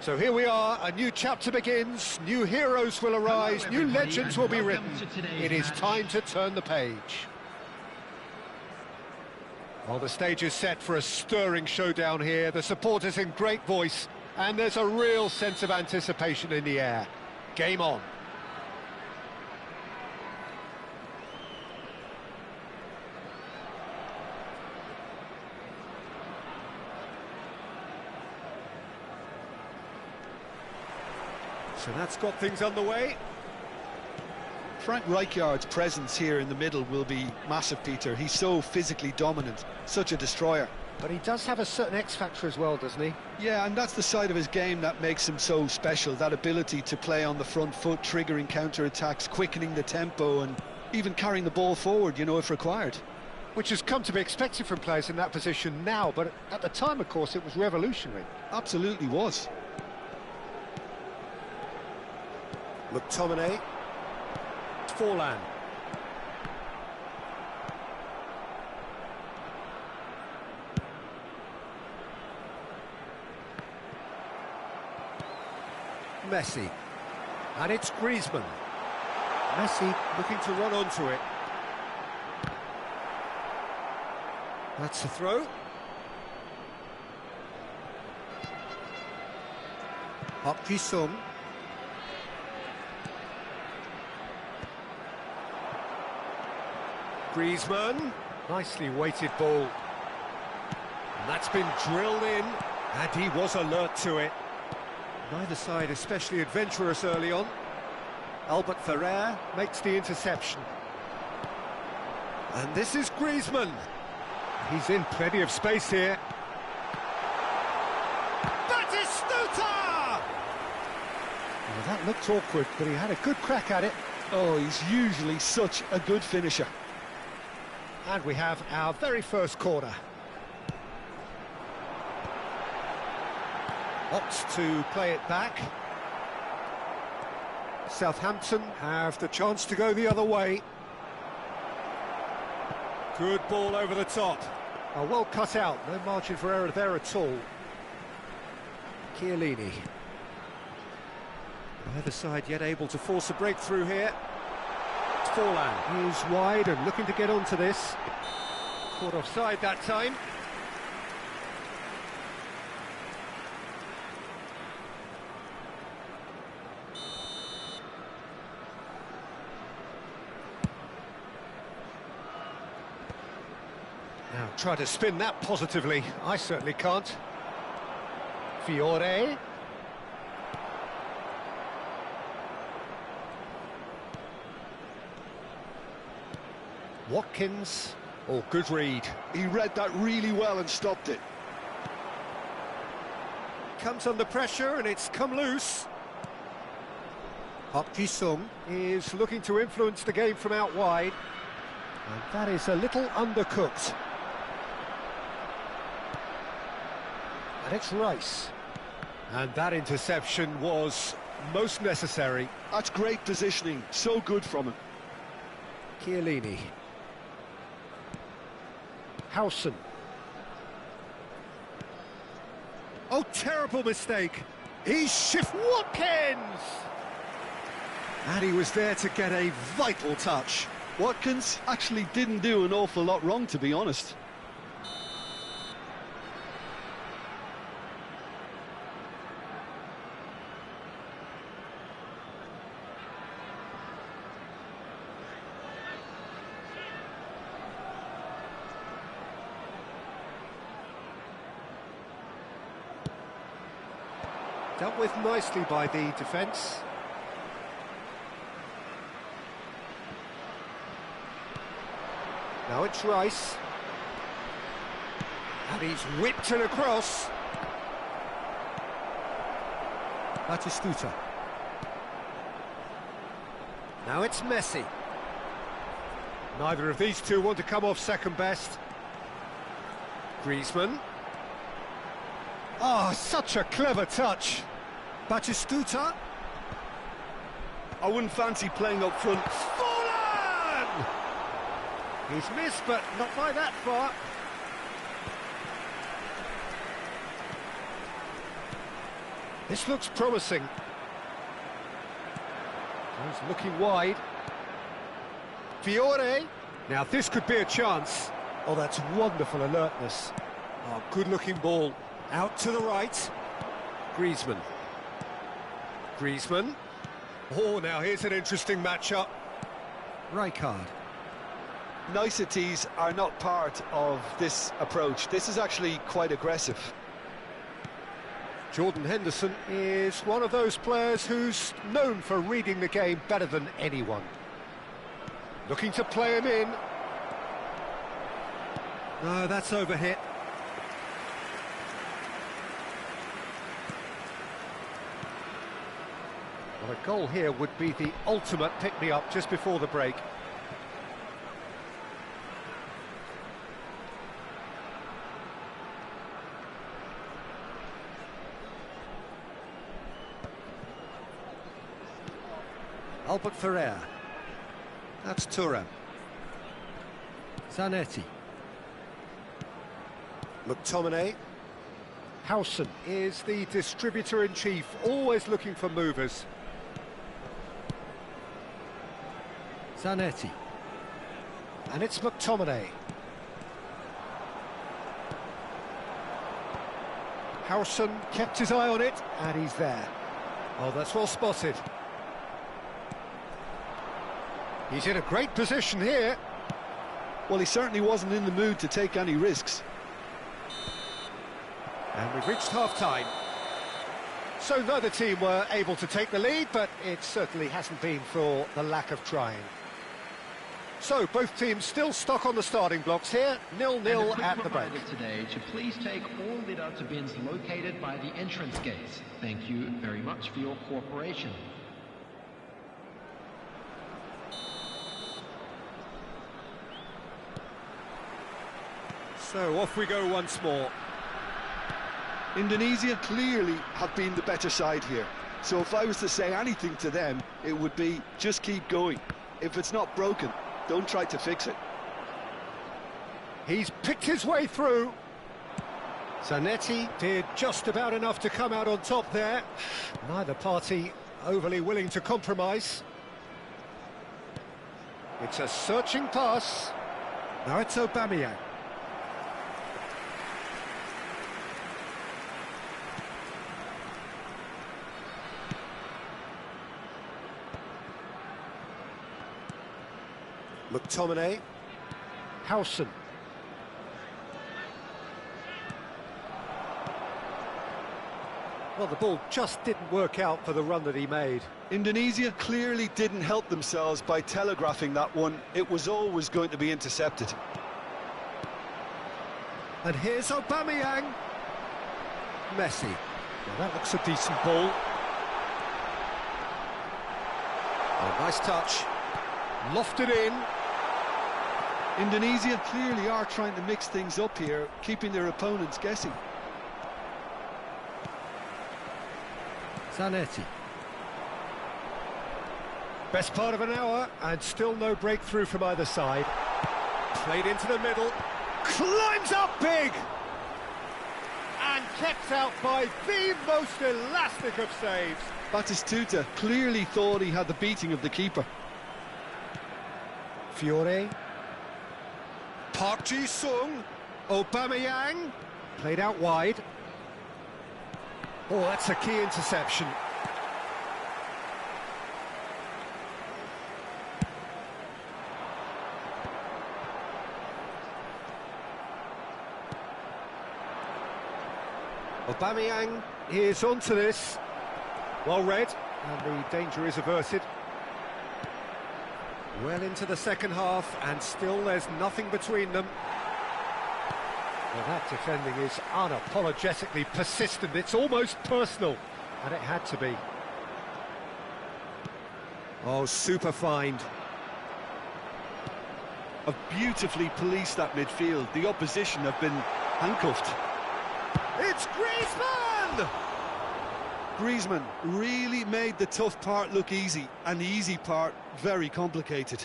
So here we are, a new chapter begins, new heroes will arise, new legends will be written. It is time to turn the page. Well, the stage is set for a stirring showdown here, the supporters in great voice, and there's a real sense of anticipation in the air. Game on. So that's got things underway. Frank Rijkaard's presence here in the middle will be massive, Peter. He's so physically dominant, such a destroyer. But he does have a certain X-factor as well, doesn't he? Yeah, and that's the side of his game that makes him so special, that ability to play on the front foot, triggering counter-attacks, quickening the tempo, and even carrying the ball forward, you know, if required. Which has come to be expected from players in that position now, but at the time, of course, it was revolutionary. Absolutely was. McTominay. Forlan. Messi. And it's Griezmann. Messi looking to run onto it. That's the throw. Sung. Griezmann, nicely weighted ball. And that's been drilled in, and he was alert to it. Neither side especially adventurous early on. Albert Ferrer makes the interception. And this is Griezmann. He's in plenty of space here. Batistuta! Well, that looked awkward, but he had a good crack at it. Oh, he's usually such a good finisher. And we have our very first corner. Opts to play it back. Southampton have the chance to go the other way. Good ball over the top. Oh, well cut out, no margin for error there at all. Chiellini. Either side yet able to force a breakthrough here. Forlan is wide and looking to get onto this. Caught offside that time. Now try to spin that positively. I certainly can't. Fiore. Watkins. Oh, good read. He read that really well and stopped it. Comes under pressure and it's come loose. Sung is looking to influence the game from out wide. And that is a little undercooked. And it's Rice. And that interception was most necessary. That's great positioning, so good from him. Chiellini. Howson. Oh, terrible mistake. He's Watkins! And he was there to get a vital touch. Watkins actually didn't do an awful lot wrong, to be honest. Dealt with nicely by the defence. Now it's Rice. And he's whipped it across. Batistuta. Now it's Messi. Neither of these two want to come off second best. Griezmann. Oh, such a clever touch. Batistuta. I wouldn't fancy playing up front. Forlan! He's missed, but not by that far. This looks promising. He's looking wide. Fiore. Now this could be a chance. Oh, that's wonderful alertness. Oh, good-looking ball. Out to the right. Griezmann. Griezmann. Oh, now here's an interesting matchup. Rijkaard. Niceties are not part of this approach. This is actually quite aggressive. Jordan Henderson is one of those players who's known for reading the game better than anyone. Looking to play him in. No, that's overhit. Well, a goal here would be the ultimate pick-me-up just before the break. Albert Ferrer. That's Thuram. Zanetti. McTominay. Howson is the distributor-in-chief, always looking for movers. Zanetti. And it's McTominay. Howson kept his eye on it, and he's there. Oh, that's well spotted. He's in a great position here. Well, he certainly wasn't in the mood to take any risks. And we've reached half-time. So neither team were able to take the lead, but it certainly hasn't been for the lack of trying. So both teams still stuck on the starting blocks here, 0-0 at the break. Today to please take all litter to bins located by the entrance gates. Thank you very much for your cooperation. So off we go once more. Indonesia clearly have been the better side here. So if I was to say anything to them, it would be just keep going. If it's not broken, don't try to fix it. He's picked his way through. Zanetti did just about enough to come out on top there. Neither party overly willing to compromise. It's a searching pass. Now it's Aubameyang. McTominay. Howson. Well, the ball just didn't work out for the run that he made. Indonesia clearly didn't help themselves by telegraphing that one. It was always going to be intercepted. And here's Aubameyang. Messi. Well, that looks a decent ball. Oh, nice touch. Lofted in. Indonesia clearly are trying to mix things up here, keeping their opponents guessing. Zanetti. Best part of an hour, and still no breakthrough from either side. Played into the middle. Climbs up big! And kept out by the most elastic of saves. Batistuta clearly thought he had the beating of the keeper. Fiore. Park Ji-sung. Aubameyang. Played out wide. Oh, that's a key interception. Aubameyang is onto this. Well read, and the danger is averted. Well into the second half, and still there's nothing between them. Well, that defending is unapologetically persistent. It's almost personal, and it had to be. Oh, super find. Have beautifully policed that midfield. The opposition have been handcuffed. It's Griezmann! Griezmann really made the tough part look easy, and the easy part very complicated.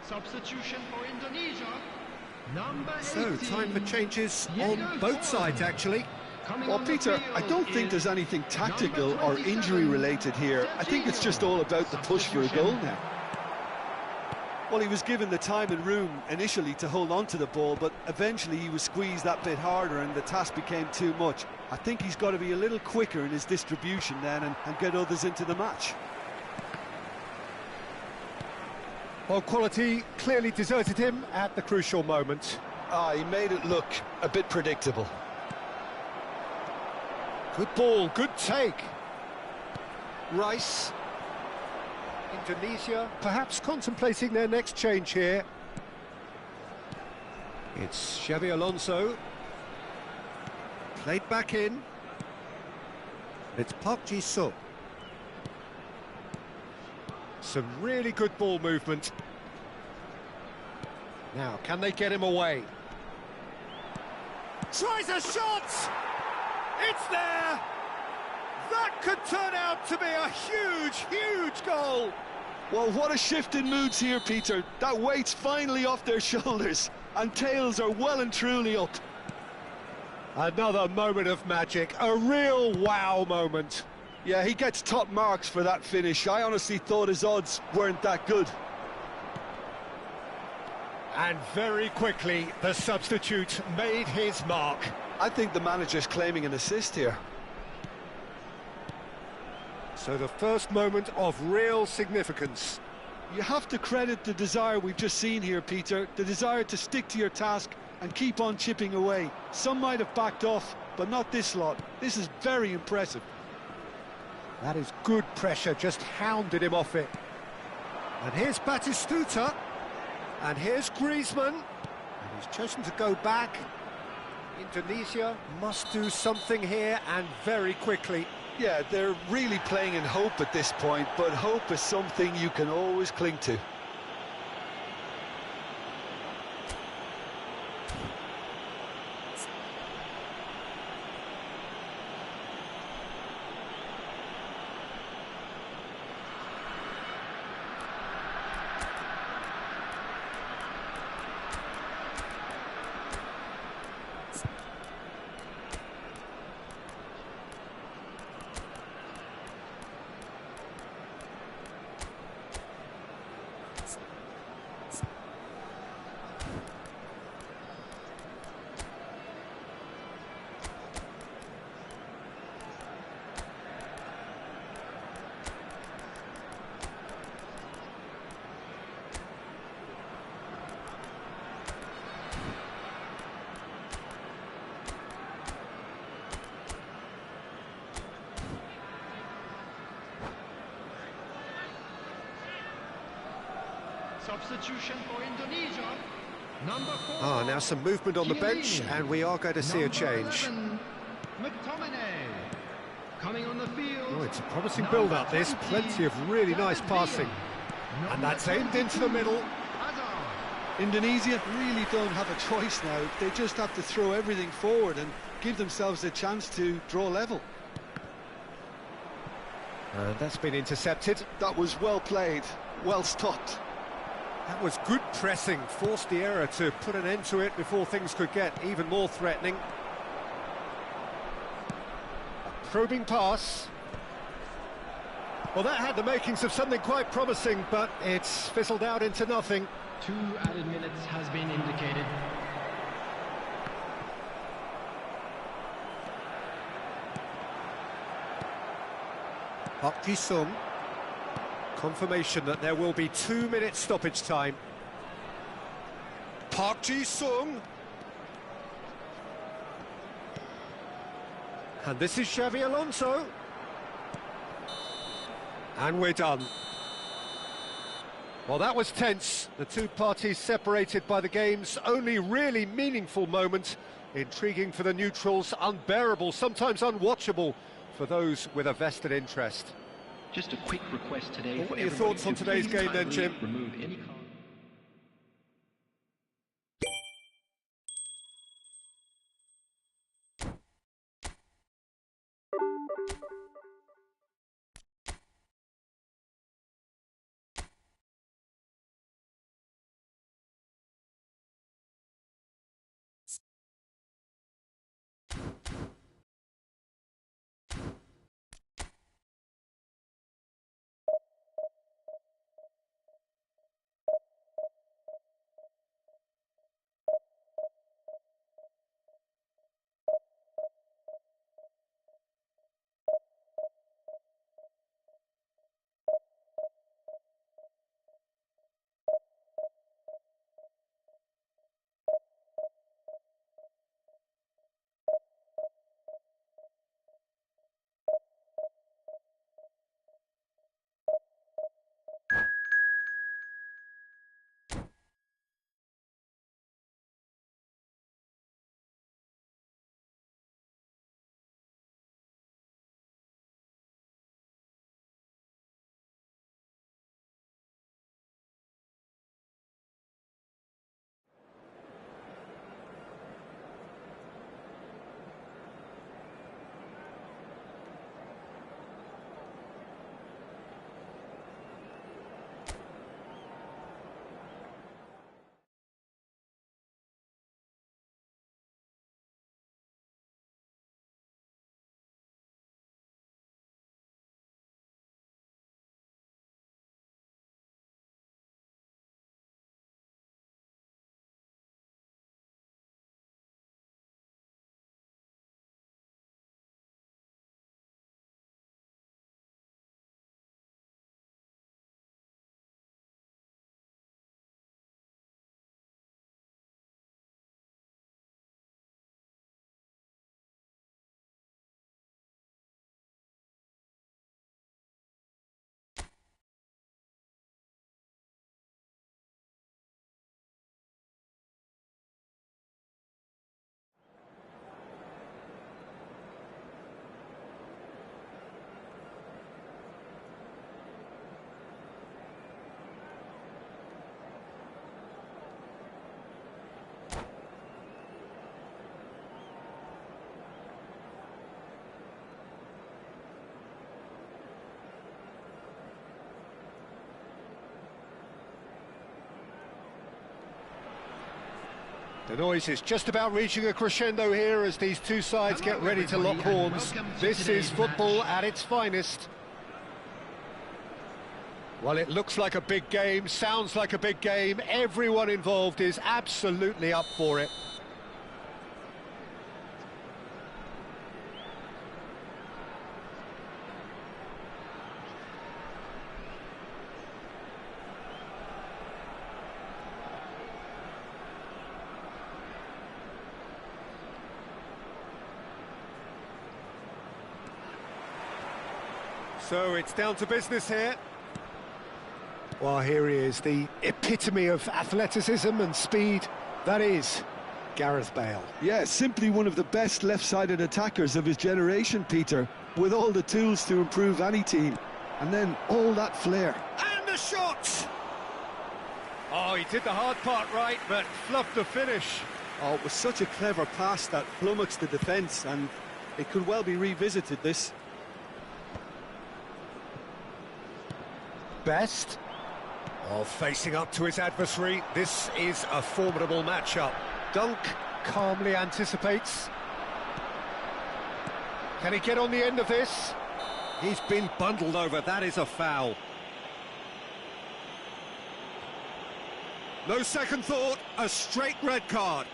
Substitution for Indonesia. Number 18. So, time for changes on both sides, actually. Well, Peter, I don't think there's anything tactical or injury-related here. I think it's just all about the push for a goal now. Well, he was given the time and room initially to hold on to the ball, but eventually he was squeezed that bit harder and the task became too much. I think he's got to be a little quicker in his distribution then and get others into the match. Well, quality clearly deserted him at the crucial moment. He made it look a bit predictable. Good ball, good take. Rice. Indonesia perhaps contemplating their next change here. It's Xabi Alonso. Played back in. It's Park Ji-suk. Some really good ball movement. Now, can they get him away? Tries a shot! It's there! That could turn out to be a huge, huge goal! Well, what a shift in moods here, Peter. That weight's finally off their shoulders, and tails are well and truly up. Another moment of magic, a real wow moment. Yeah, he gets top marks for that finish. I honestly thought his odds weren't that good. And very quickly, the substitute made his mark. I think the manager's claiming an assist here. So the first moment of real significance. You have to credit the desire we've just seen here, Peter. The desire to stick to your task and keep on chipping away. Some might have backed off, but not this lot. This is very impressive. That is good pressure, just hounded him off it. And here's Batistuta. And here's Griezmann. And he's chosen to go back. Indonesia must do something here, and very quickly. Yeah, they're really playing in hope at this point, but hope is something you can always cling to. Substitution for Indonesia. Number 4. Now some movement on the bench, and we are going to see a change. Coming on the field. Oh, it's a promising build-up, this. Plenty of really nice passing. And that's aimed into the middle. Indonesia really don't have a choice now. They just have to throw everything forward and give themselves a chance to draw level. And that's been intercepted. That was well played, well stopped. That was good pressing, forced the error to put an end to it before things could get even more threatening. A probing pass. Well, that had the makings of something quite promising, but it's fizzled out into nothing. 2 added minutes has been indicated. Park Ji-sung. Confirmation that there will be 2 minutes stoppage time. Park Ji-sung. And this is Xabi Alonso. And we're done. Well, that was tense. The two parties separated by the game's only really meaningful moment. Intriguing for the neutrals, unbearable, sometimes unwatchable for those with a vested interest. Just a quick request today. What are your thoughts on today's game then, Jim? Remove any card. The noise is just about reaching a crescendo here as these two sides get ready to lock horns. This is football at its finest. Well, it looks like a big game, sounds like a big game. Everyone involved is absolutely up for it. So it's down to business here. Well, here he is, the epitome of athleticism and speed. That is Gareth Bale. Yeah, simply one of the best left-sided attackers of his generation, Peter, with all the tools to improve any team. And then all that flair. And the shot! Oh, he did the hard part right, but fluffed the finish. Oh, it was such a clever pass that flummoxed the defence, and it could well be revisited, this. Best. Oh, facing up to his adversary, this is a formidable matchup. Dunk calmly anticipates. Can he get on the end of this? He's been bundled over, that is a foul. No second thought, a straight red card.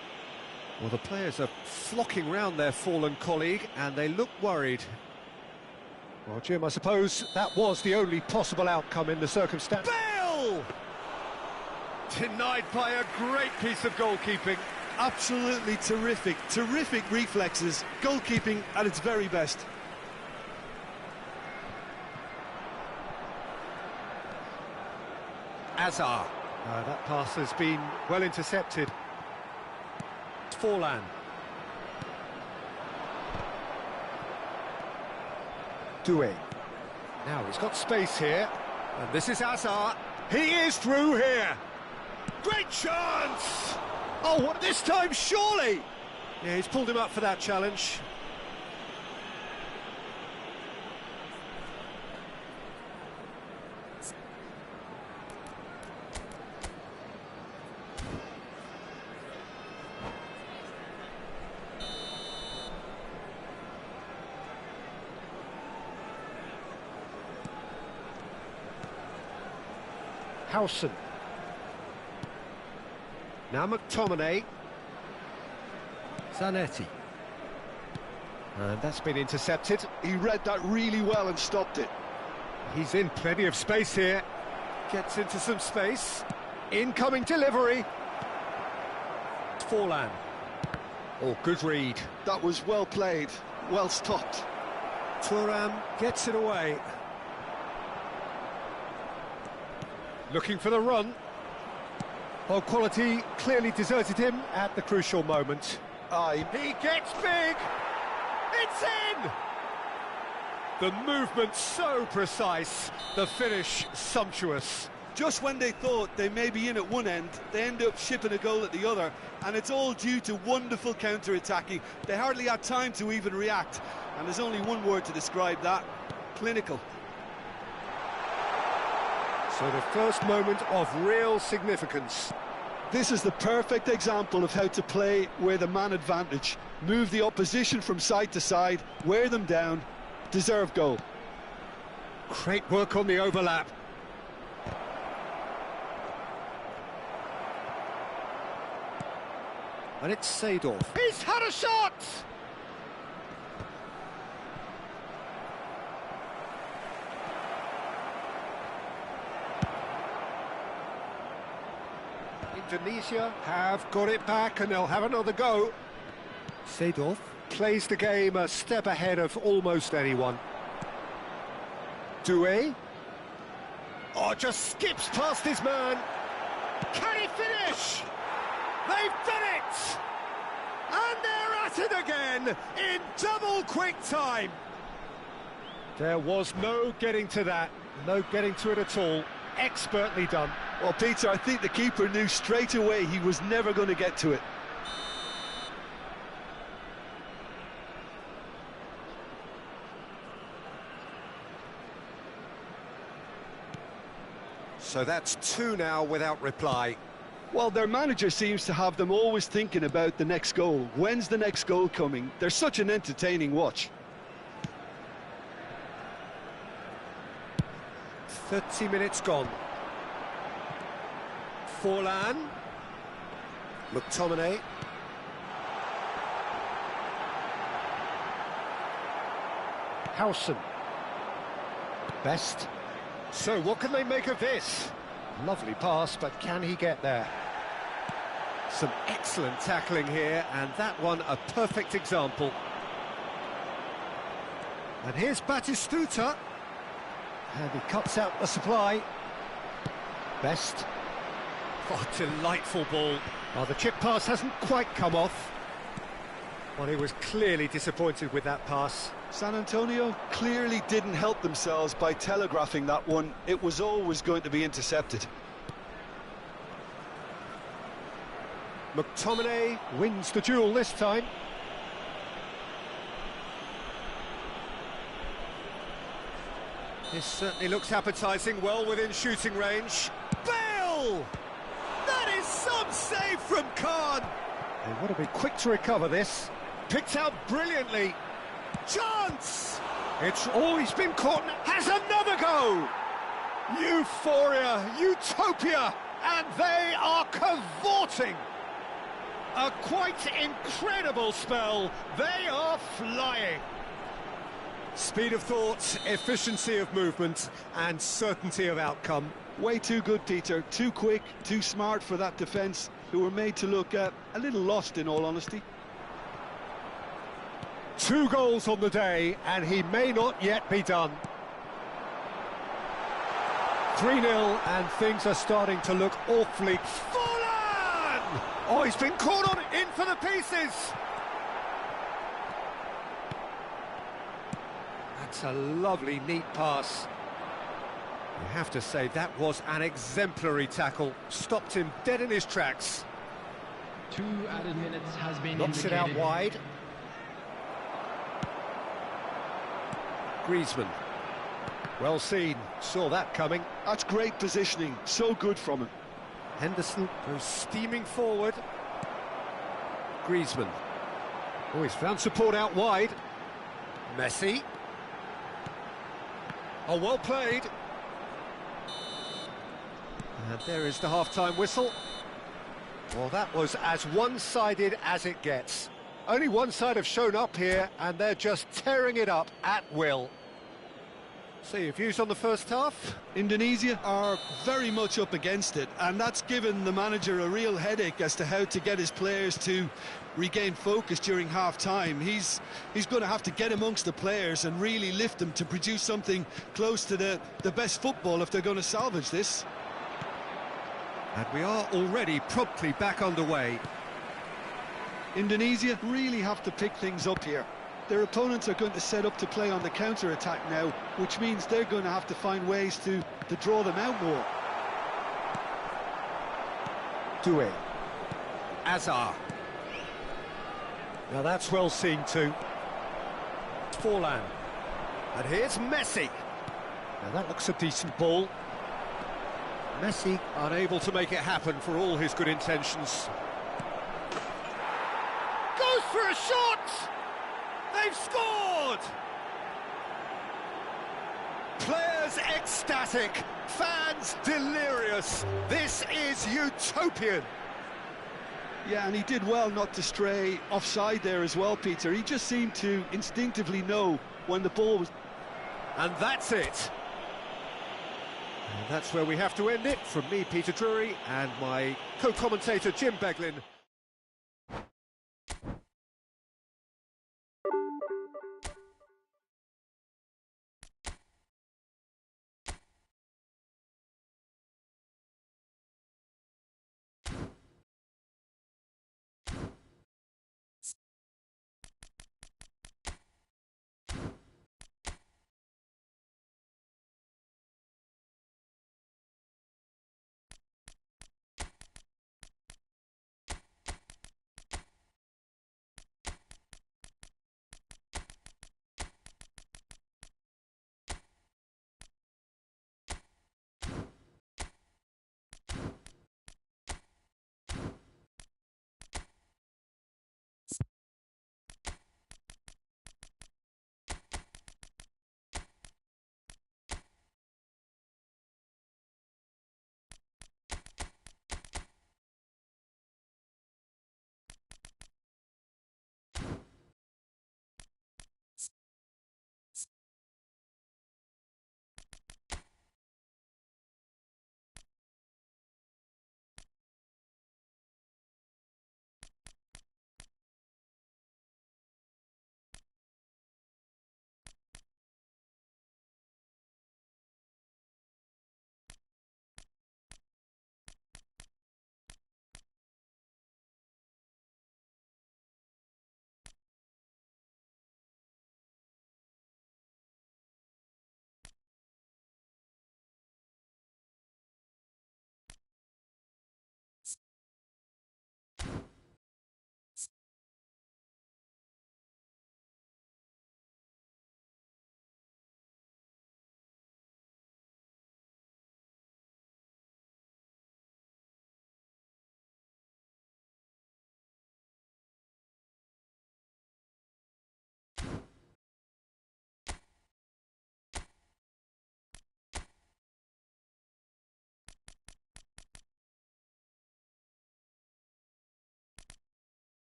Well, the players are flocking round their fallen colleague, and they look worried. Well, Jim, I suppose that was the only possible outcome in the circumstance. Bale! Denied by a great piece of goalkeeping. Absolutely terrific, terrific reflexes. Goalkeeping at its very best. Azar. That pass has been well intercepted. Forlan. Doué. Now he's got space here, and this is Azar. He is through here. Great chance! Oh, what this time, surely? Yeah, he's pulled him up for that challenge. Howson. Now McTominay. Zanetti. And that's been intercepted. He read that really well and stopped it. He's in plenty of space here. Gets into some space. Incoming delivery. Forlan. Oh, good read. That was well played, well stopped. Thuram gets it away. Looking for the run. Well, quality clearly deserted him at the crucial moment. He gets big! It's in! The movement so precise, the finish sumptuous. Just when they thought they may be in at one end, they end up shipping a goal at the other, and it's all due to wonderful counter-attacking. They hardly had time to even react, and there's only one word to describe that: clinical. So the first moment of real significance. This is the perfect example of how to play with a man advantage. Move the opposition from side to side, wear them down, deserve goal. Great work on the overlap. And it's Seedorf. He's had a shot! Indonesia have got it back and they'll have another go. Seedorf plays the game a step ahead of almost anyone. Doué. Oh, just skips past his man. Can he finish? They've done it! And they're at it again in double quick time. There was no getting to that, no getting to it at all. Expertly done. Well, Peter, I think the keeper knew straight away he was never going to get to it. So that's two now without reply. Well, their manager seems to have them always thinking about the next goal. When's the next goal coming? They're such an entertaining watch. 30 minutes gone. Forlan. McTominay. Howson. Best. So what can they make of this? Lovely pass, but can he get there? Some excellent tackling here, and that one a perfect example. And here's Batistuta. And he cuts out the supply. Best. Oh, delightful ball. Oh, the chip pass hasn't quite come off. Well, he was clearly disappointed with that pass. San Antonio clearly didn't help themselves by telegraphing that one. It was always going to be intercepted. McTominay wins the duel this time. This certainly looks appetising, well within shooting range. Bale! That is some save from Khan! They would have been quick to recover this. Picked out brilliantly. Chance! It's always been caught, has another go! Euphoria, utopia, and they are cavorting! A quite incredible spell, they are flying! Speed of thought, efficiency of movement, and certainty of outcome. Way too good, Peter. Too quick, too smart for that defence, who were made to look a little lost, in all honesty. 2 goals on the day, and he may not yet be done. 3-0, and things are starting to look awfully... Forlan! Oh, he's been caught on in for the pieces! That's a lovely, neat pass. You have to say, that was an exemplary tackle. Stopped him dead in his tracks. 2 added minutes has been Knocks it out wide. Griezmann. Well seen, saw that coming. That's great positioning, so good from him. Henderson goes steaming forward. Griezmann. Oh, he's found support out wide. Messi. Oh, well played. And there is the half-time whistle. Well, that was as one-sided as it gets. Only one side have shown up here, and they're just tearing it up at will. So your views on the first half? Indonesia are very much up against it, and that's given the manager a real headache as to how to get his players to regain focus during half-time. He's going to have to get amongst the players and really lift them to produce something close to the best football if they're going to salvage this. And we are already promptly back underway. Indonesia really have to pick things up here. Their opponents are going to set up to play on the counter-attack now, which means they're going to have to find ways to draw them out more. Due. Azar. Now that's well seen too. Forlan. And here's Messi. Now that looks a decent ball. Messi unable to make it happen for all his good intentions. Goes for a shot! They've scored! Players ecstatic, fans delirious. This is utopian. Yeah, and he did well not to stray offside there as well, Peter. He just seemed to instinctively know when the ball was... And that's it. And that's where we have to end it. From me, Peter Drury, and my co-commentator, Jim Beglin.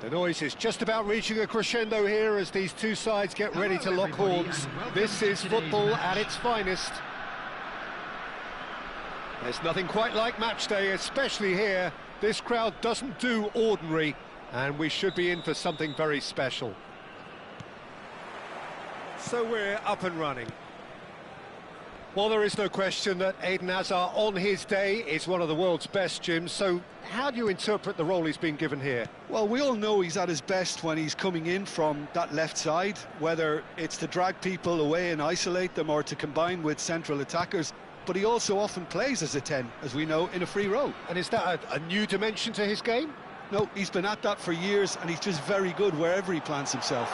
The noise is just about reaching a crescendo here as these two sides get ready to lock horns. This is football at its finest. There's nothing quite like match day, especially here. This crowd doesn't do ordinary, and we should be in for something very special. So we're up and running. Well, there is no question that Eden Hazard on his day is one of the world's best, Jim, so how do you interpret the role he's been given here? Well, we all know he's at his best when he's coming in from that left side, whether it's to drag people away and isolate them or to combine with central attackers, but he also often plays as a 10, as we know, in a free role. And is that a new dimension to his game? No, he's been at that for years, and he's just very good wherever he plants himself.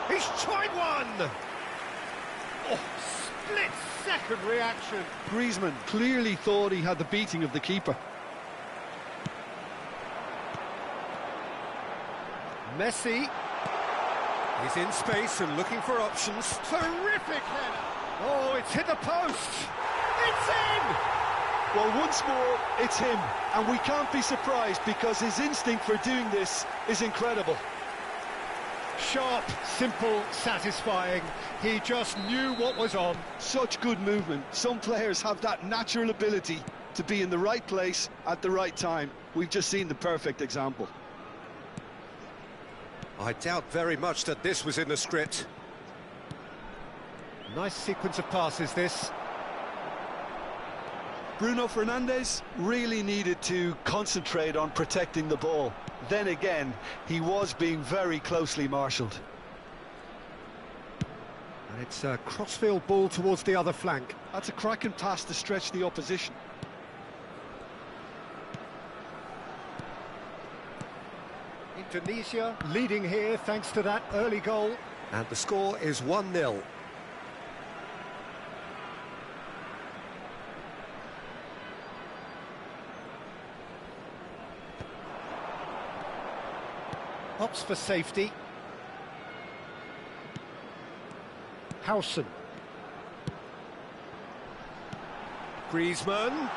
He's tried one! Oh, split-second reaction. Griezmann clearly thought he had the beating of the keeper. Messi. He's in space and looking for options. Terrific header! Oh, it's hit the post! It's in! Well, once more, it's him, and we can't be surprised because his instinct for doing this is incredible. Sharp, simple, satisfying. He just knew what was on. Such good movement. Some players have that natural ability to be in the right place at the right time. We've just seen the perfect example. I doubt very much that this was in the script. Nice sequence of passes, this. Bruno Fernandes really needed to concentrate on protecting the ball. Then again, he was being very closely marshalled. And it's a crossfield ball towards the other flank. That's a cracking pass to stretch the opposition. Indonesia leading here thanks to that early goal. And the score is 1-0. Hops for safety. Howson. Griezmann.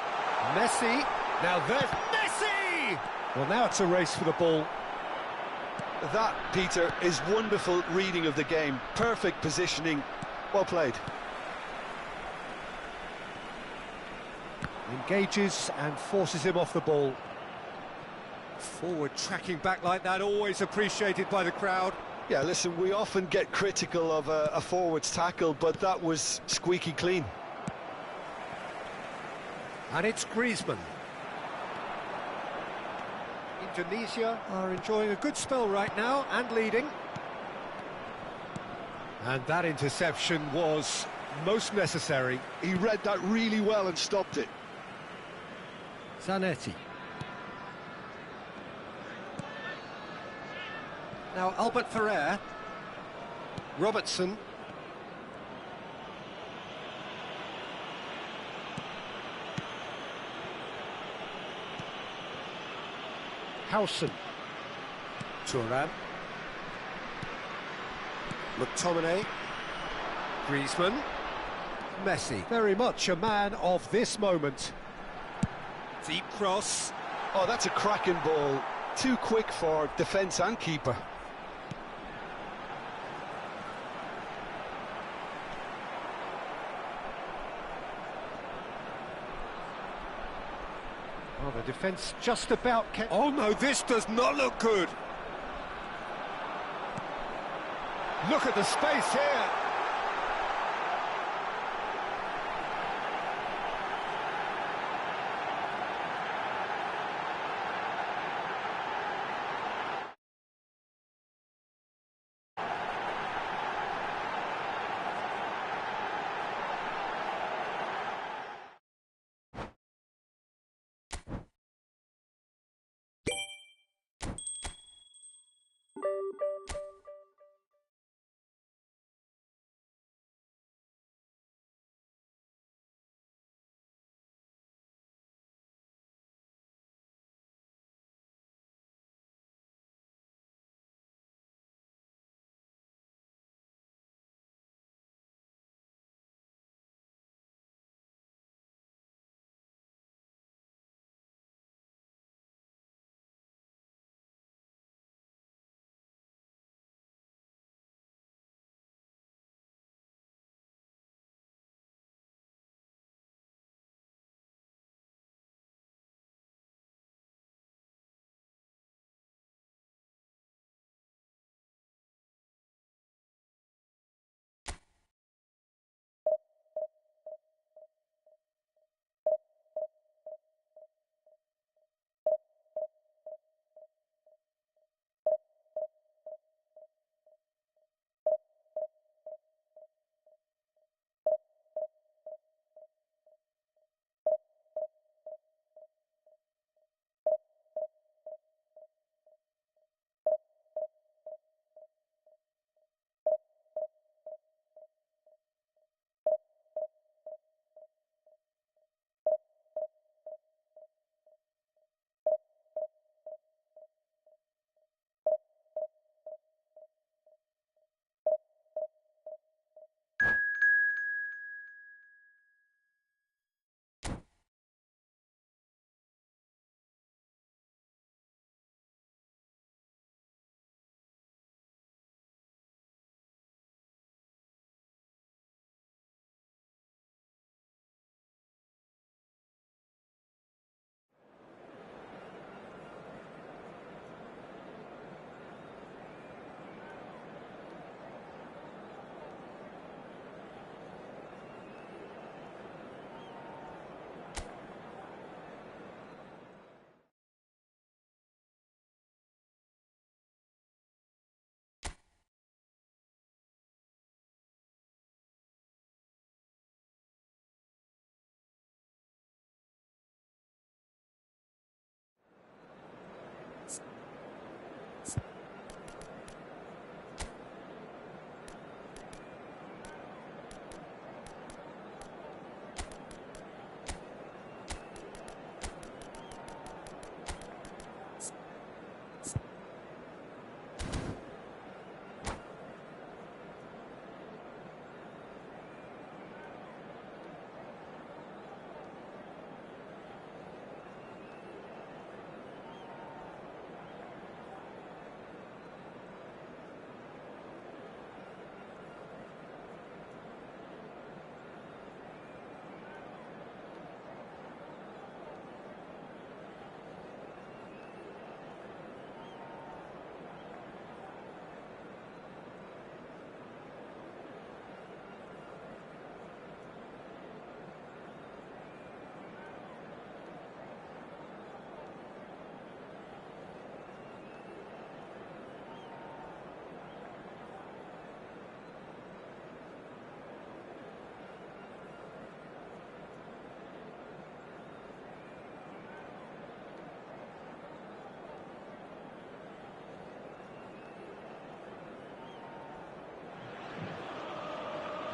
Messi. Now there's Messi! Well, now it's a race for the ball. That, Peter, is wonderful reading of the game. Perfect positioning. Well played. Engages and forces him off the ball. Forward tracking back like that, always appreciated by the crowd. Yeah, listen, we often get critical of a forward's tackle, but that was squeaky clean. And it's Griezmann. Indonesia are enjoying a good spell right now and leading. And that interception was most necessary. He read that really well and stopped it. Zanetti. Now Albert Ferrer. Robertson. Howson. Thuram. McTominay. Griezmann. Messi. Very much a man of this moment. Deep cross. Oh, that's a cracking ball. Too quick for defence and keeper. Oh, the defence just about kept... Oh no, this does not look good. Look at the space here.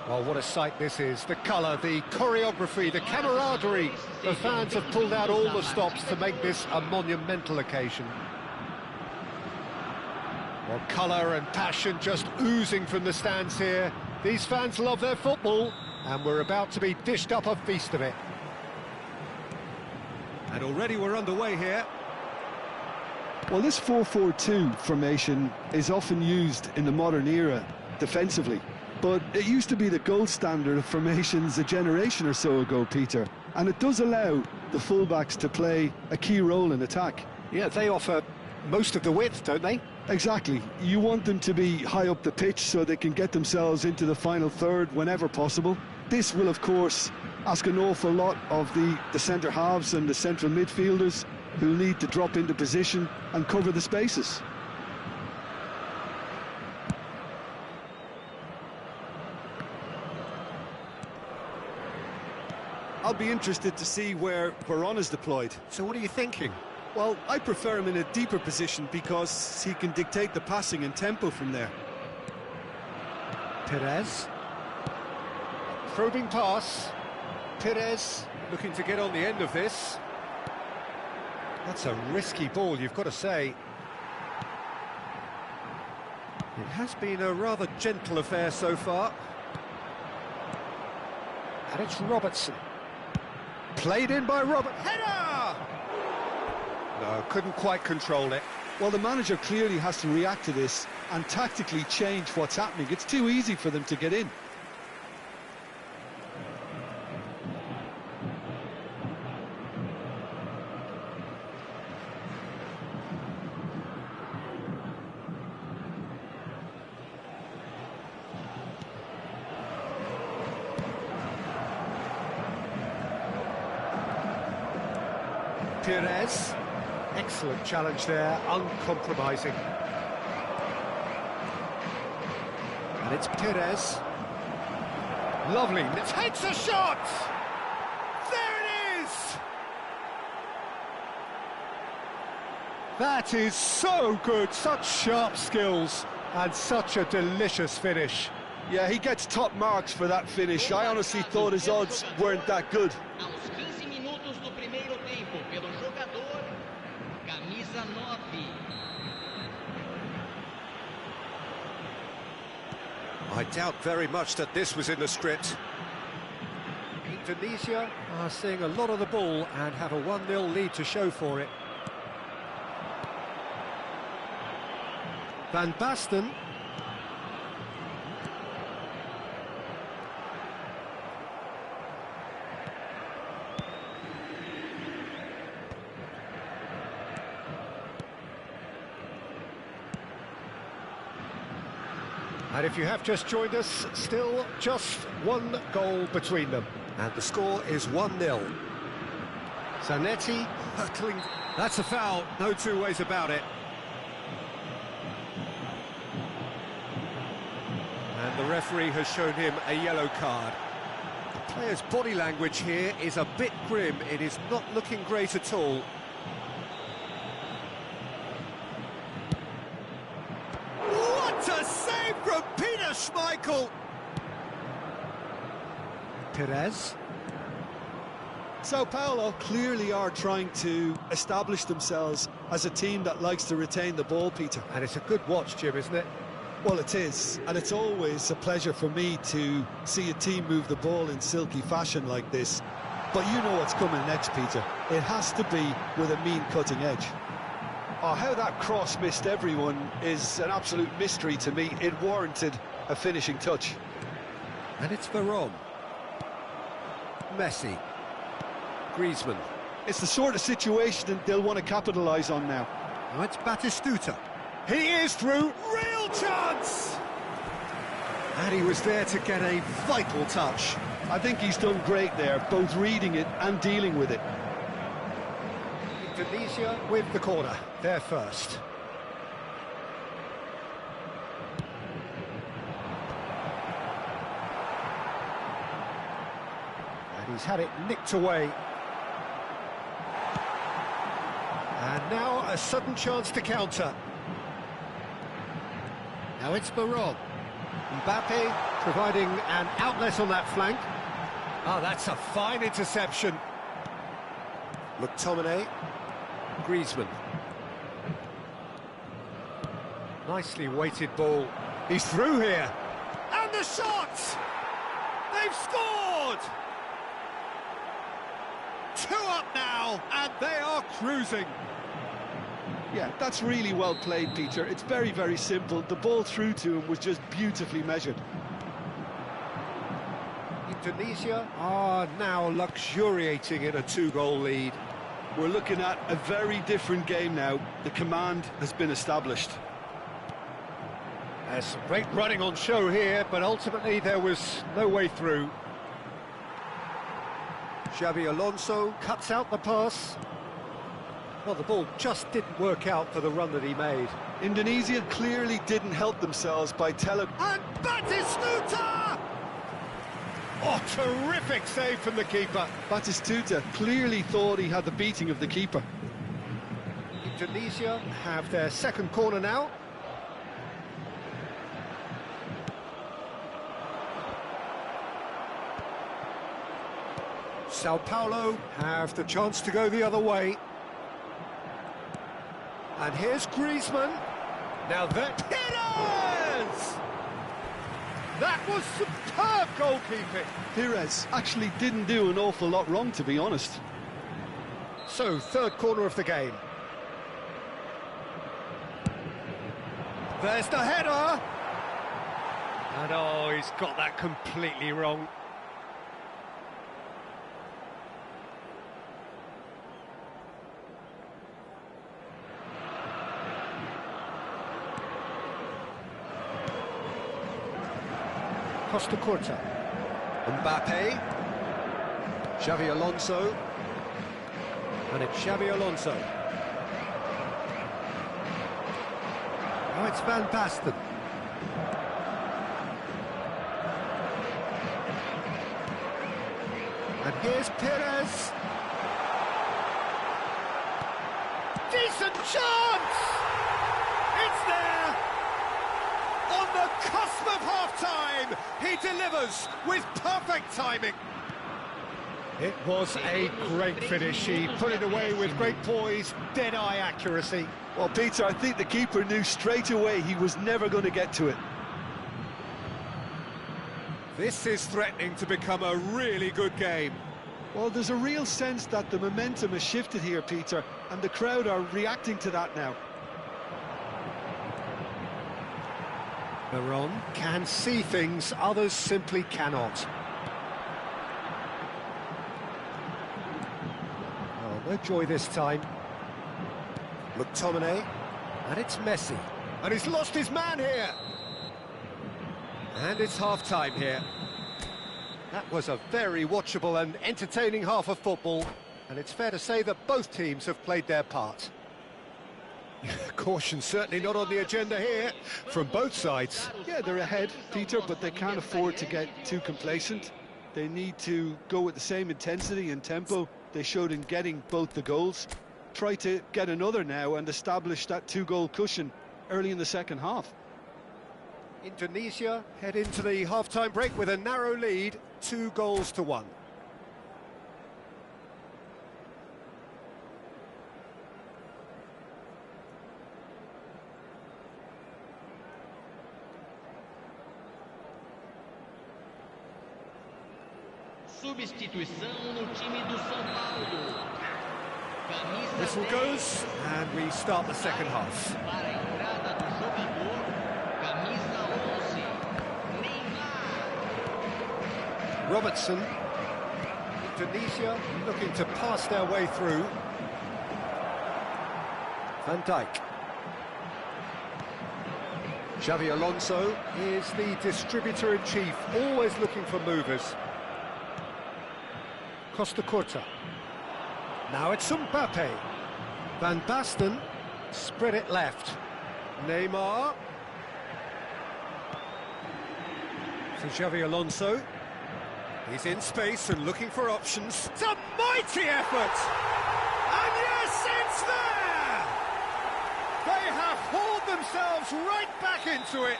Oh, what a sight this is. The colour, the choreography, the camaraderie. The fans have pulled out all the stops to make this a monumental occasion. Well, colour and passion just oozing from the stands here. These fans love their football, and we're about to be dished up a feast of it. And already we're underway here. Well, this 4-4-2 formation is often used in the modern era defensively. But it used to be the gold standard of formations a generation or so ago, Peter. And it does allow the fullbacks to play a key role in attack. Yeah, they offer most of the width, don't they? Exactly. You want them to be high up the pitch so they can get themselves into the final third whenever possible. This will, of course, ask an awful lot of the centre halves and the central midfielders who need to drop into position and cover the spaces. I'll be interested to see where Varane is deployed. So what are you thinking? Well, I prefer him in a deeper position because he can dictate the passing and tempo from there. Perez. Probing pass. Perez looking to get on the end of this. That's a risky ball, you've got to say. It has been a rather gentle affair so far. And it's Robertson. Played in by Robert. Header! No, couldn't quite control it. Well, the manager clearly has to react to this and tactically change what's happening. It's too easy for them to get in. Perez, excellent challenge there, uncompromising. And it's Perez. Lovely, takes a shot! There it is! That is so good, such sharp skills, and such a delicious finish. Yeah, he gets top marks for that finish. I honestly thought his odds weren't that good. I doubt very much that this was in the script. Indonesia are seeing a lot of the ball and have a 1-0 lead to show for it. Van Basten. And if you have just joined us, still just one goal between them. And the score is 1-0. Zanetti hurtling. That's a foul, no two ways about it. And the referee has shown him a yellow card. The player's body language here is a bit grim. It is not looking great at all. from Peter Schmeichel. Perez. Sao Paulo clearly are trying to establish themselves as a team that likes to retain the ball, Peter. And it's a good watch, Jim, isn't it? Well, it is, and it's always a pleasure for me to see a team move the ball in silky fashion like this. But you know what's coming next, Peter. It has to be with a mean cutting edge. Oh, how that cross missed everyone is an absolute mystery to me. It warranted a finishing touch. And it's Barong. Messi. Griezmann. It's the sort of situation they'll want to capitalise on now. Now it's Batistuta. He is through. Real chance! And he was there to get a vital touch. I think he's done great there, both reading it and dealing with it. Indonesia with the corner. They're first. And he's had it nicked away. And now a sudden chance to counter. Now it's Barong. Mbappe providing an outlet on that flank. Oh, that's a fine interception. McTominay. Griezmann. Nicely weighted ball. He's through here. And the shot! They've scored! 2 up now, and they are cruising. Yeah, that's really well played, Peter. It's very, very simple. The ball through to him was just beautifully measured. Indonesia are now luxuriating in a 2-goal lead. We're looking at a very different game now. The command has been established. There's some great running on show here, but ultimately there was no way through. Xabi Alonso cuts out the pass. Well, the ball just didn't work out for the run that he made. Indonesia clearly didn't help themselves by telling... And Batistuta! Oh, terrific save from the keeper. Batistuta clearly thought he had the beating of the keeper. Indonesia have their second corner now. Sao Paulo have the chance to go the other way. And here's Griezmann. Now that... Perez! That was superb goalkeeping. Perez actually didn't do an awful lot wrong, to be honest. So, third corner of the game. There's the header! And oh, he's got that completely wrong. Costa Curta. Mbappe. Xabi Alonso. And it's Xabi Alonso. Now it's Van Basten. And here's Perez. Decent chance! It's there! On the cusp of half-time, he delivers with perfect timing. It was a great finish. He put it away with great poise, dead-eye accuracy. Well, Peter, I think the keeper knew straight away he was never going to get to it. This is threatening to become a really good game. Well, there's a real sense that the momentum has shifted here, Peter, and the crowd are reacting to that now. Barong can see things others simply cannot. Oh, no joy this time. McTominay, and it's Messi. And he's lost his man here. And it's half-time here. That was a very watchable and entertaining half of football, and it's fair to say that both teams have played their part. Caution certainly not on the agenda here, from both sides. Yeah, they're ahead, Peter, but they can't afford to get too complacent. They need to go with the same intensity and tempo they showed in getting both the goals. Try to get another now and establish that 2-goal cushion early in the second half. Indonesia head into the half-time break with a narrow lead, 2-1. Substituição no time do São Paulo. Whistle goes, and we start the second half. Para a entrada do jogador, camisa 11, Neymar. Robertson. Indonesia looking to pass their way through. Van Dijk. Xavi Alonso is the distributor-in-chief, always looking for movers. Costa Curta. Now it's Mbappe. Van Basten spread it left. Neymar. To Xavi Alonso. He's in space and looking for options. It's a mighty effort! And yes, it's there! They have hauled themselves right back into it.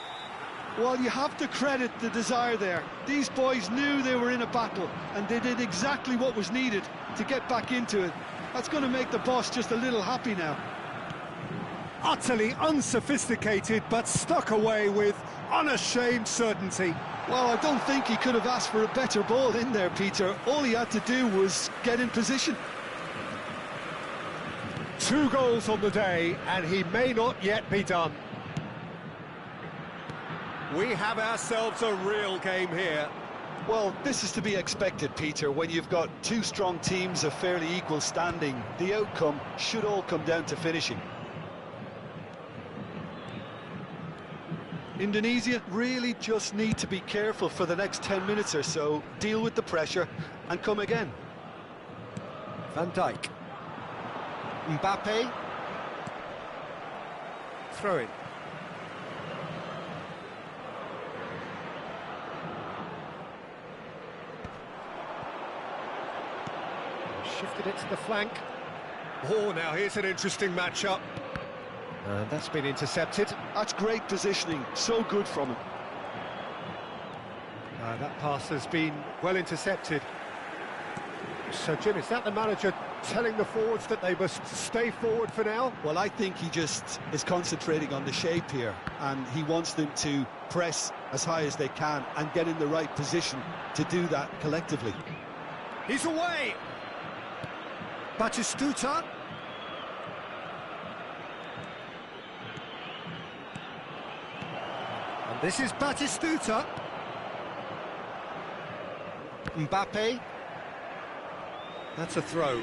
Well, you have to credit the desire there. These boys knew they were in a battle, and they did exactly what was needed to get back into it. That's going to make the boss just a little happy now. Utterly unsophisticated, but stuck away with unashamed certainty. Well, I don't think he could have asked for a better ball in there, Peter. All he had to do was get in position. 2 goals on the day, and he may not yet be done. We have ourselves a real game here. Well, this is to be expected, Peter. When you've got 2 strong teams of fairly equal standing, the outcome should all come down to finishing. Indonesia really just need to be careful for the next 10 minutes or so, deal with the pressure and come again. Van Dijk. Mbappe. Throw in. Shifted it to the flank. Oh, now here's an interesting matchup. And that's been intercepted. That's great positioning, so good from him. That pass has been well intercepted. So, Jim, is that the manager telling the forwards that they must stay forward for now? Well, I think he just is concentrating on the shape here, and he wants them to press as high as they can and get in the right position to do that collectively. He's away! Batistuta. And this is Batistuta. Mbappe. That's a throw.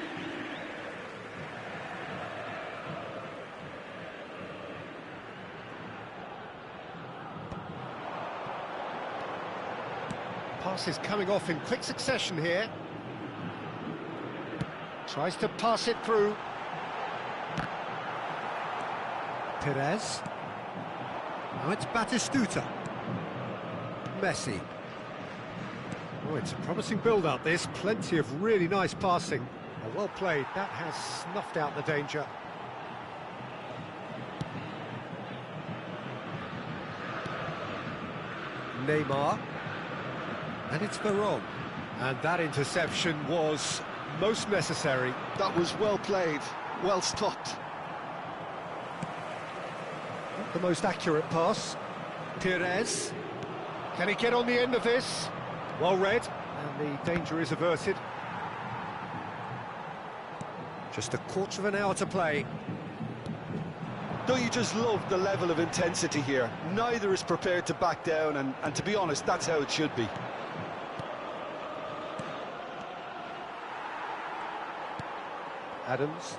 Pass is coming off in quick succession here. Tries to pass it through. Perez. Now it's Batistuta. Messi. Oh, it's a promising build-up, this. Plenty of really nice passing. Oh, well played. That has snuffed out the danger. Neymar. And it's Bareng. And that interception was most necessary. That was well played, well stopped. Not the most accurate pass. Perez. Can he get on the end of this? Well read, and the danger is averted. Just a quarter of an hour to play. Don't you just love the level of intensity here? Neither is prepared to back down, and to be honest, that's how it should be. Adams,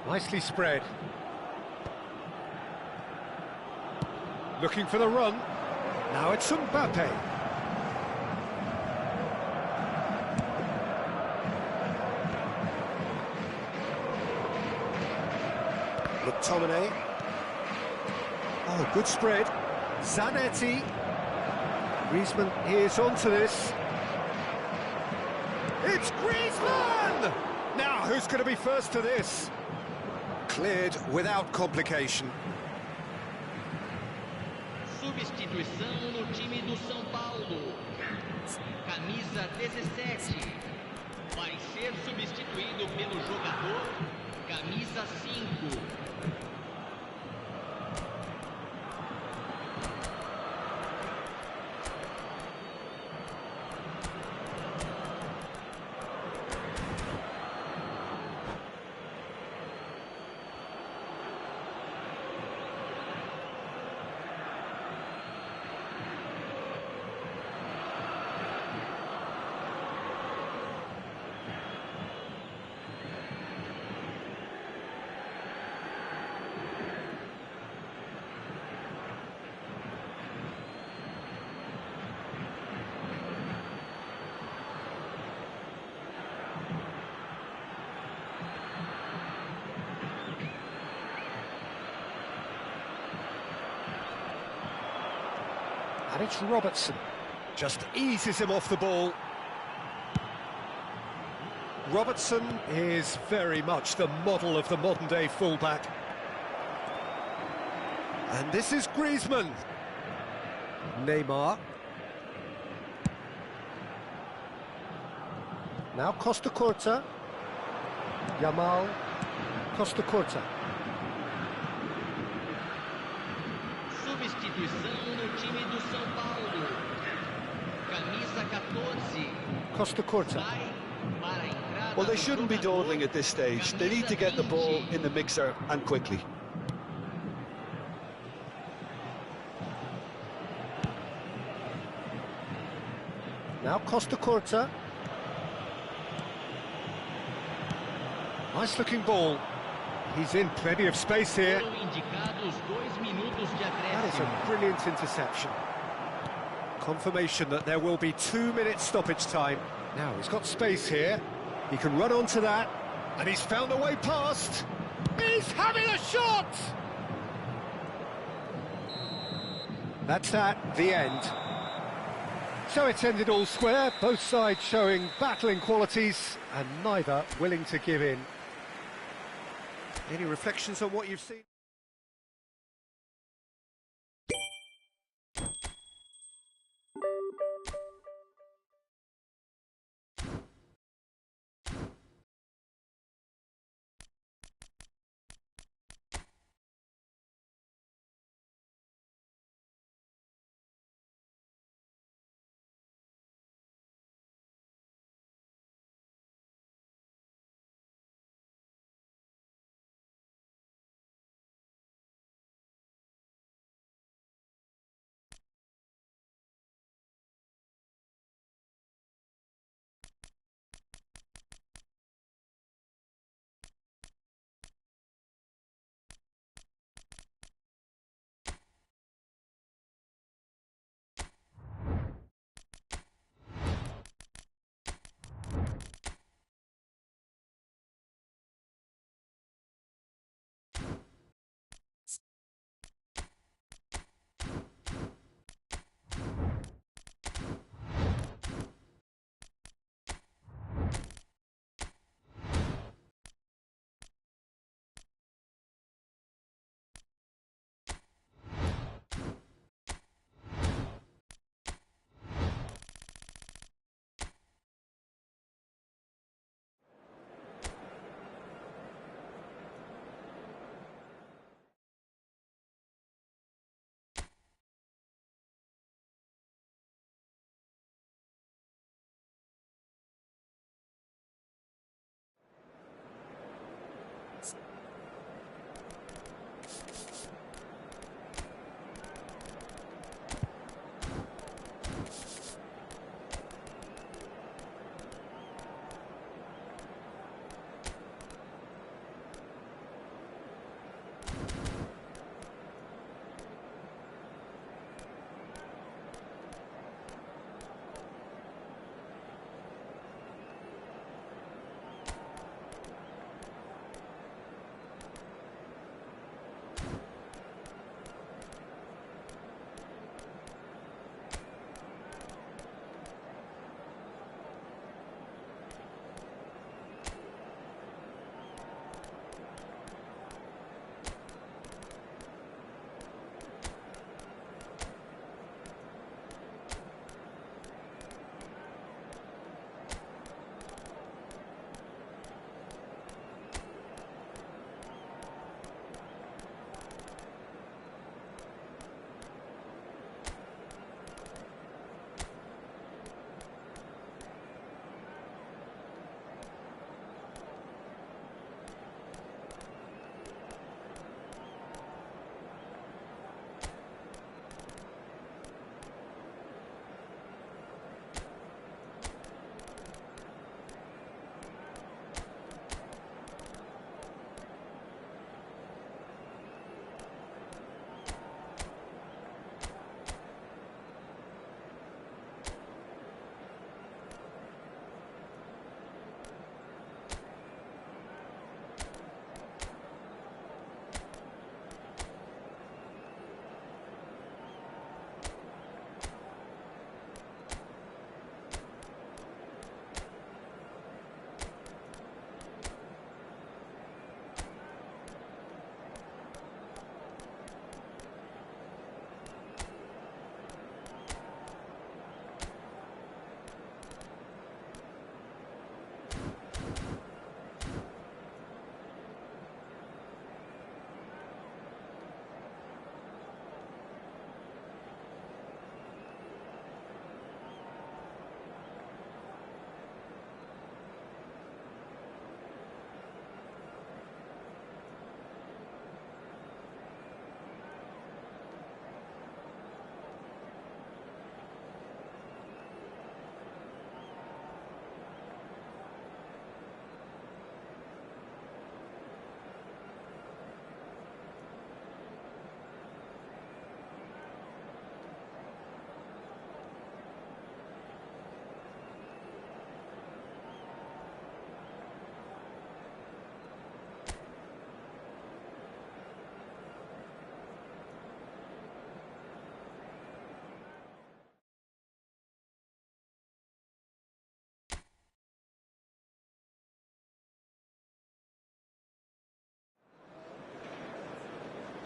nicely spread. Looking for the run. Now it's Mbappe. McTominay. Oh, good spread. Zanetti. Griezmann is onto this. It's Griezmann! Now, who's going to be first to this? Cleared without complication. Substituição no time do São Paulo. Camisa 17. Vai ser substituído pelo jogador camisa 5. And it's Robertson. Just eases him off the ball. Robertson is very much the model of the modern-day fullback. And this is Griezmann. Neymar. Now Costa Curta. Yamal. Costa Curta. Substituição no time do São Paulo. Camisa 14. Costa Curta. Vai para a entrada. Well, they do shouldn't be jogador, dawdling at this stage. They need to get the ball in the mixer and quickly. Now Costa Curta. Nice looking ball. He's in plenty of space here. Foram indicados 2 minutos de That is acréscimo. a brilliant interception. Confirmation that there will be 2 minutes stoppage time. Now he's got space here. He can run onto that. And he's found a way past. He's having a shot! That's that, the end. So it's ended all square, both sides showing battling qualities and neither willing to give in. Any reflections on what you've seen?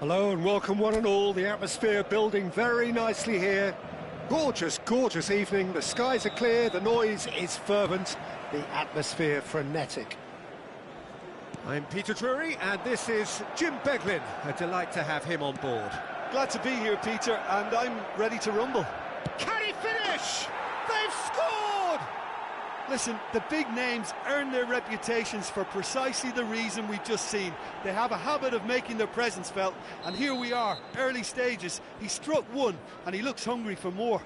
Hello and welcome one and all. The atmosphere building very nicely here. Gorgeous, gorgeous evening. The skies are clear, the noise is fervent, the atmosphere frenetic. I'm Peter Drury and this is Jim Beglin. A delight to have him on board. Glad to be here, Peter, and I'm ready to rumble. Can he finish? They've scored! Listen, the big names earn their reputations for precisely the reason we've just seen. They have a habit of making their presence felt, and here we are, early stages. He struck one, and he looks hungry for more.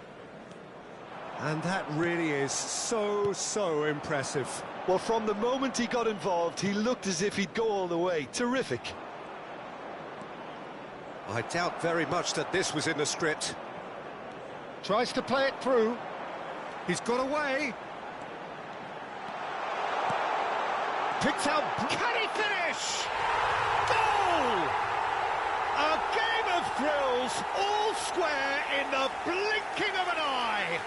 And that really is so impressive. Well, from the moment he got involved, he looked as if he'd go all the way. Terrific. I doubt very much that this was in the script. Tries to play it through. He's got away. Picks out. Can he finish? Goal! A game of thrills, all square in the blinking of an eye.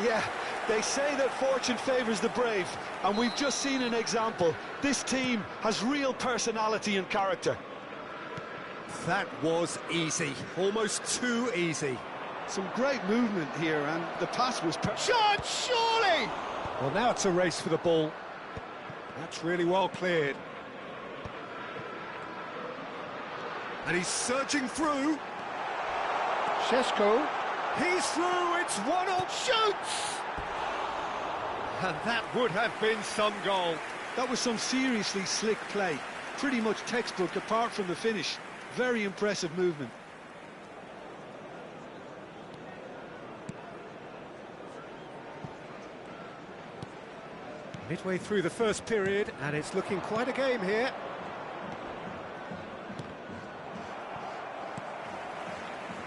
Yeah, they say that fortune favours the brave, and we've just seen an example. This team has real personality and character. That was easy, almost too easy. Some great movement here, and the pass was Shot, surely! Well, now it's a race for the ball. That's really well cleared. And he's surging through. Šeško. He's through, it's 1-0, shoots! And that would have been some goal. That was some seriously slick play. Pretty much textbook apart from the finish. Very impressive movement. Midway through the first period, and it's looking quite a game here.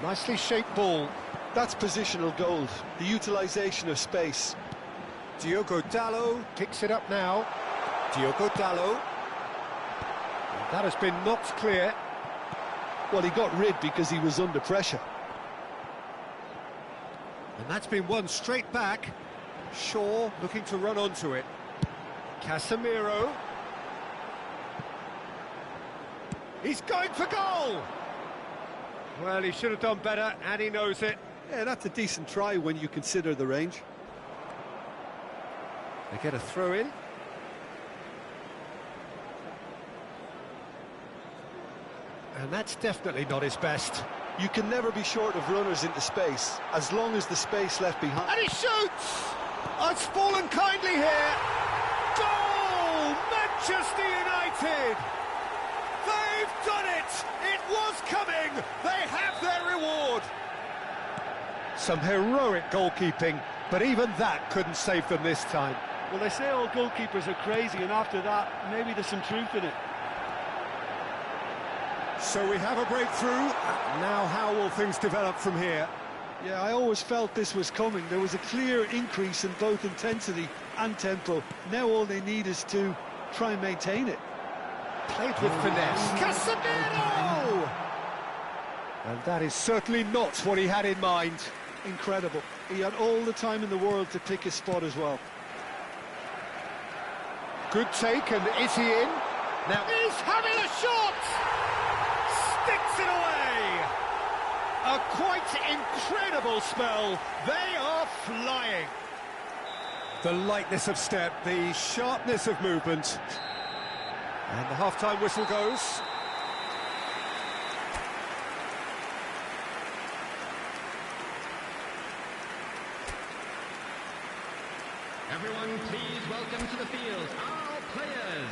Nicely shaped ball. That's positional gold, the utilisation of space. Diogo Dalot picks it up now. Diogo Dalot. And that has been knocked clear. Well, he got rid because he was under pressure. And that's been won straight back. Shaw looking to run onto it. Casemiro. He's going for goal! Well, he should have done better, and he knows it. Yeah, that's a decent try when you consider the range. They get a throw in. And that's definitely not his best. You can never be short of runners into space, as long as the space left behind. And he shoots! Oh, it's fallen kindly here. Goal! Manchester United! They've done it! It was coming! They have their reward! Some heroic goalkeeping, but even that couldn't save them this time. Well, they say all goalkeepers are crazy, and after that, maybe there's some truth in it. So we have a breakthrough. Now how will things develop from here? Yeah, I always felt this was coming. There was a clear increase in both intensity and tempo. Now all they need is to try and maintain it. Played with finesse. Casemiro! And that is certainly not what he had in mind. Incredible. He had all the time in the world to pick his spot as well. Good take, and is he in? Now he's having a shot! Sticks it away! A quite incredible spell. They are flying. The lightness of step, the sharpness of movement. And the half-time whistle goes. Everyone, please welcome to the field our players.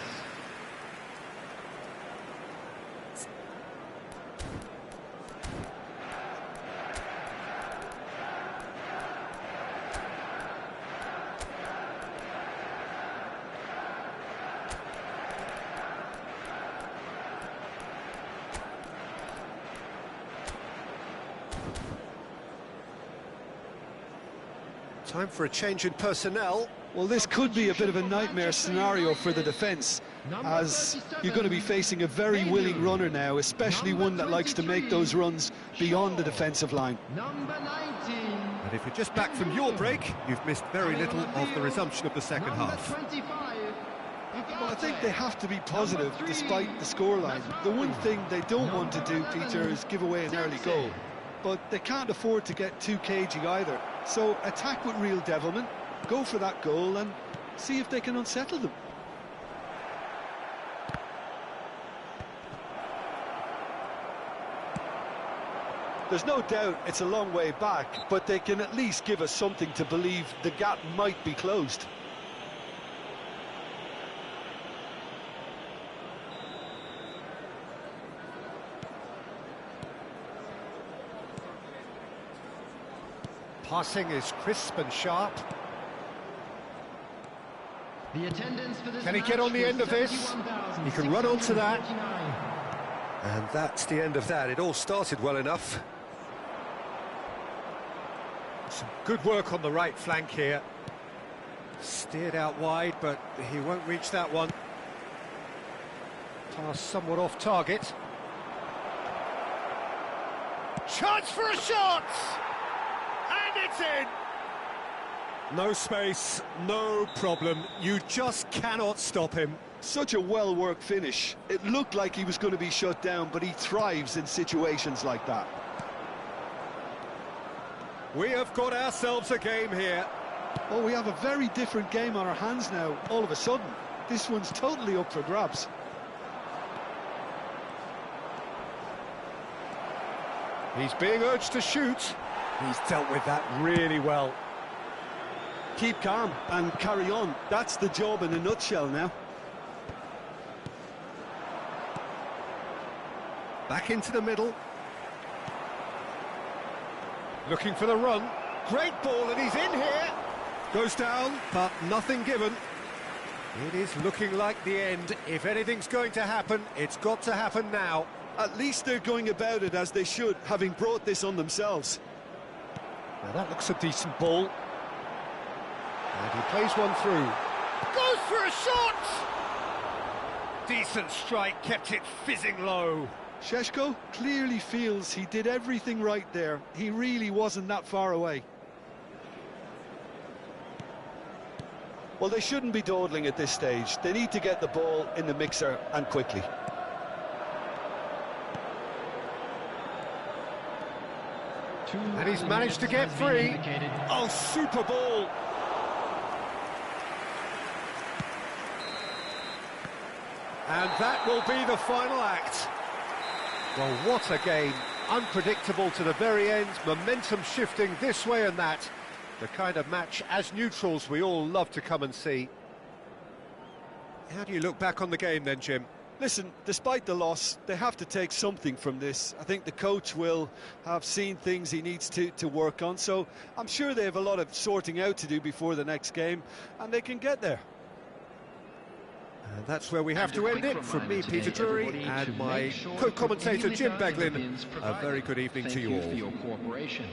Time for a change in personnel. Well, this could be a bit of a nightmare scenario for the defence, as you're going to be facing a very willing runner now, especially one that likes to make those runs beyond the defensive line. Number 19. And if you're just back from your break, you've missed very little of the resumption of the second half. Number 25. Well, I think they have to be positive despite the scoreline. The one thing they don't want to do, Peter, is give away an early goal. But they can't afford to get too cagey either. So attack with real devilment, go for that goal and see if they can unsettle them. There's no doubt it's a long way back, but they can at least give us something to believe the gap might be closed. Passing is crisp and sharp. The attendance for this Can he get on the end of this? He can run onto that. 71,649. And that's the end of that. It all started well enough. Some good work on the right flank here. Steered out wide, but he won't reach that one. Pass somewhat off target. Chance for a shot! And it's in! No space, no problem. You just cannot stop him. Such a well-worked finish. It looked like he was going to be shut down, but he thrives in situations like that. We have got ourselves a game here. Oh, we have a very different game on our hands now, all of a sudden. This one's totally up for grabs. He's being urged to shoot. He's dealt with that really well. Keep calm and carry on. That's the job in a nutshell now. Back into the middle. Looking for the run. Great ball, and he's in here. Goes down, but nothing given. It is looking like the end. If anything's going to happen, it's got to happen now. At least they're going about it as they should, having brought this on themselves. Now that looks a decent ball. And he plays one through. Goes for a shot! Decent strike, kept it fizzing low. Šeško clearly feels he did everything right there. He really wasn't that far away. Well, they shouldn't be dawdling at this stage. They need to get the ball in the mixer and quickly. And he's managed to get free. Oh, super ball! And that will be the final act. Well, what a game. Unpredictable to the very end, momentum shifting this way and that. The kind of match, as neutrals, we all love to come and see. How do you look back on the game then, Jim? Listen, despite the loss, they have to take something from this. I think the coach will have seen things he needs to work on, so I'm sure they have a lot of sorting out to do before the next game, and they can get there. And that's where we have to end it. From me, Peter Drury, and my co-commentator, Jim Beglin. A very good evening to you all. Thank you for your cooperation.